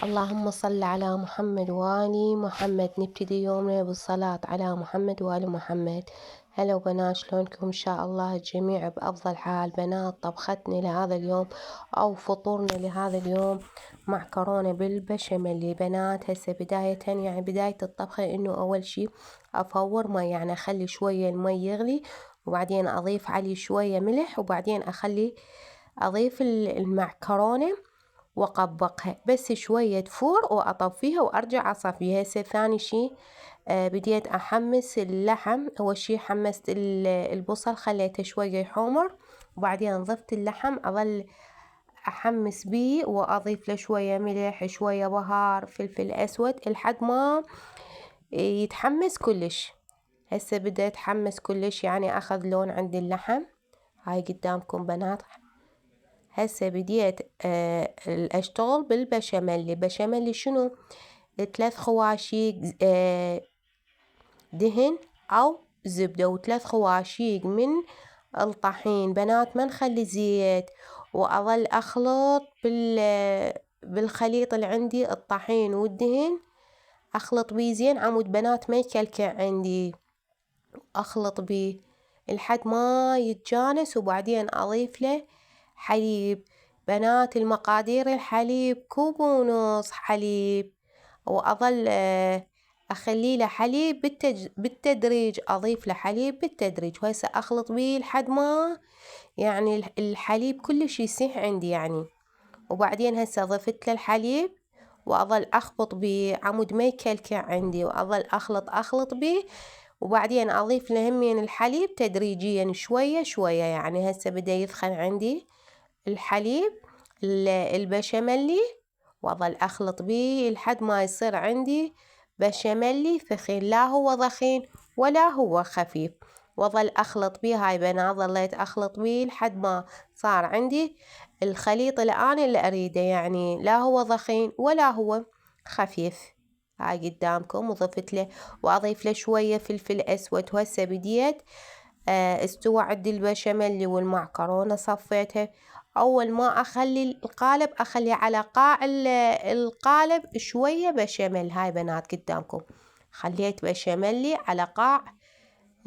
اللهم صل على محمد وآل محمد. نبتدي يومنا بالصلاة على محمد وآل محمد. هلا وبنات، شلونكم؟ إن شاء الله الجميع بأفضل حال. بنات، طبختنا لهذا اليوم أو فطورنا لهذا اليوم معكرونة بالبشاميل. بنات، هسه بداية يعني بداية الطبخة إنه أول شي أفور مي، يعني أخلي شوية المي يغلي وبعدين أضيف عليه شوية ملح وبعدين أضيف المعكرونة وأطبقها بس شوية تفور وأطفيها وأرجع أصفيها. هسه ثاني شي بديت أحمس اللحم. أول شي حمست البصل، خليته شوية يحمر وبعدين ضفت اللحم، أظل أحمس بيه وأضيف له شوية ملح، شوية بهار، فلفل أسود لحد ما يتحمس كلش. هسه بدأ يتحمس كلش، يعني أخذ لون عند اللحم. هاي قدامكم بنات. هسه بديت أشتغل بالبشاميل. بشاميل شنو؟ 3 خواشيق دهن أو زبدة و3 خواشيق من الطحين. بنات، ما نخلي زيت، وأظل أخلط بالخليط اللي عندي، الطحين والدهن أخلط بيه زين عمود بنات، ما يكلكع عندي. أخلط بيه لحد ما يتجانس وبعدين أضيف له حليب. بنات، المقادير: الحليب 1.5 كوب حليب، وأظل أخلي له حليب بالتدريج، أضيف له حليب بالتدريج. وهسه أخلط بيه لحد ما يعني الحليب كلش يسيح عندي يعني. وبعدين هسه ضفت له الحليب وأظل أخبط بيه عمود ما يكلكع عندي، وأظل أخلط بيه وبعدين أضيف له همين الحليب تدريجيا شوية شوية. يعني هسه بدأ يثخن عندي الحليب البشاميلي، وأظل أخلط بيه لحد ما يصير عندي بشاميلي ثخين، لا هو ضخين ولا هو خفيف. وأظل أخلط بيه. هاي بنات، ظليت أخلط بيه لحد ما صار عندي الخليط اللي أريده، يعني لا هو ضخين ولا هو خفيف. هاي قدامكم. وضفت له وأضيف له شوية فلفل أسود. وهسه بديت استوى عندي البشاميل والمعكرونة، صفيتها. أول ما أخلي القالب أخلي على قاع القالب شوية بشاميل. هاي بنات قدامكم، خليت بشاميلي على قاع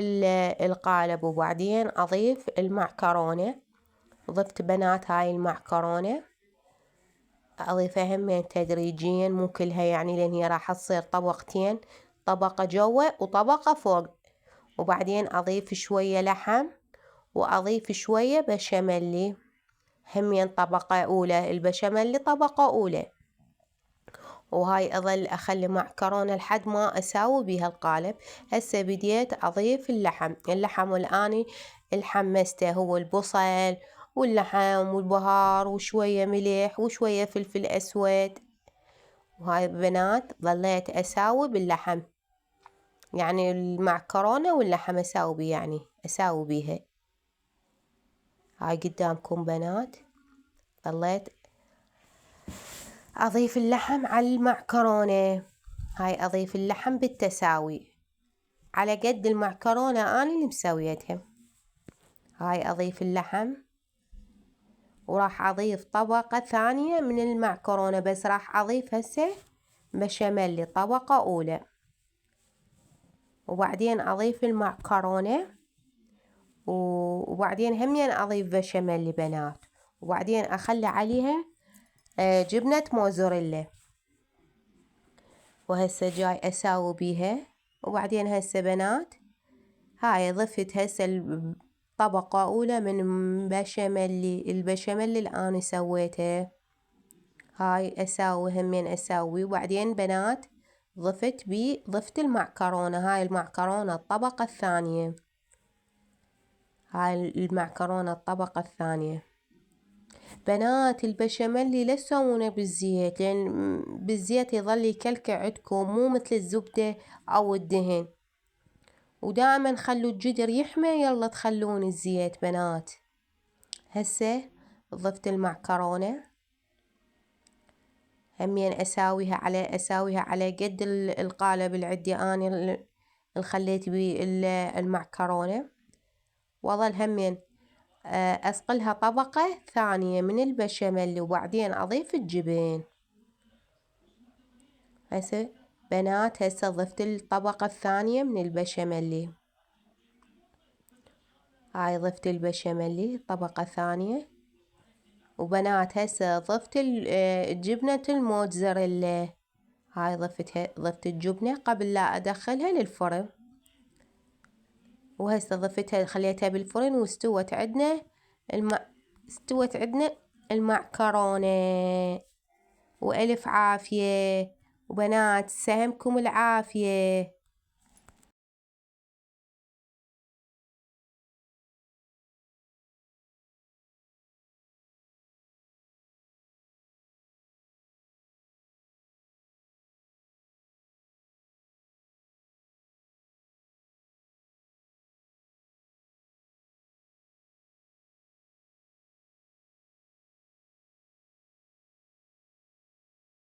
القالب وبعدين أضيف المعكرونة. ضفت بنات هاي المعكرونة، أضيفها همين تدريجيا مو كلها يعني، لأن هي راح تصير طبقتين، طبقة جوا وطبقة فوق. وبعدين أضيف شوية لحم وأضيف شوية بشاميلي، همين طبقة أولى البشاميل طبقة أولى. وهاي أظل أخلي معكرونة لحد ما أساوي بيها القالب. هسه بديت أضيف اللحم والآني الحمسته، هو البصل واللحم والبهار وشوية ملح وشوية فلفل أسود. وهاي بنات ظليت أساوي باللحم، يعني المعكرونة واللحم أساوي يعني أساوي بيها. هاي قدامكم بنات، ظليت أضيف اللحم على المعكرونة. هاي أضيف اللحم بالتساوي على قد المعكرونة أنا اللي مسويتها. هاي أضيف اللحم وراح أضيف طبقة ثانية من المعكرونة، بس راح أضيف هسه بشاميل طبقة أولى، وبعدين أضيف المعكرونة وبعدين همين أضيف بشاميل بنات، وبعدين أخلي عليها جبنة موزاريلا. وهسه جاي أساوي بيها. وبعدين هسه بنات هاي ضفت هسه طبقة أولى من البشاميل اللي أنا سويته. هاي أساوي همين أساوي. وبعدين بنات ضفت المعكرونة. هاي المعكرونة الطبقة الثانية، هاي المعكرونة الطبقة الثانية. بنات، البشاميل لا تسوونه بالزيت، لأن بالزيت يظل يكلكع عندكم مو مثل الزبدة أو الدهن. ودائما خلوا الجدر يحمى، يلا تخلون الزيت بنات. هسه ضفت المعكرونة همين أساويها على قد القالب اللي عندي أنا اللي خليت بيه المعكرونة. وأظل همين أثقلها طبقة ثانية من البشاميل وبعدين أضيف الجبن. هسه بنات هسه ضفت الطبقة الثانية من البشاميل. هاي ضفت البشاميل الطبقة الثانية. وبنات هسه ضفت الجبنة الموتزاريلا. هاي ضفت الجبنة قبل لا ادخلها للفرن. وهسه ضفتها خليتها بالفرن واستوت عندنا استوت عندنا المعكرونة. وألف عافية. وبنات سهمكم العافية.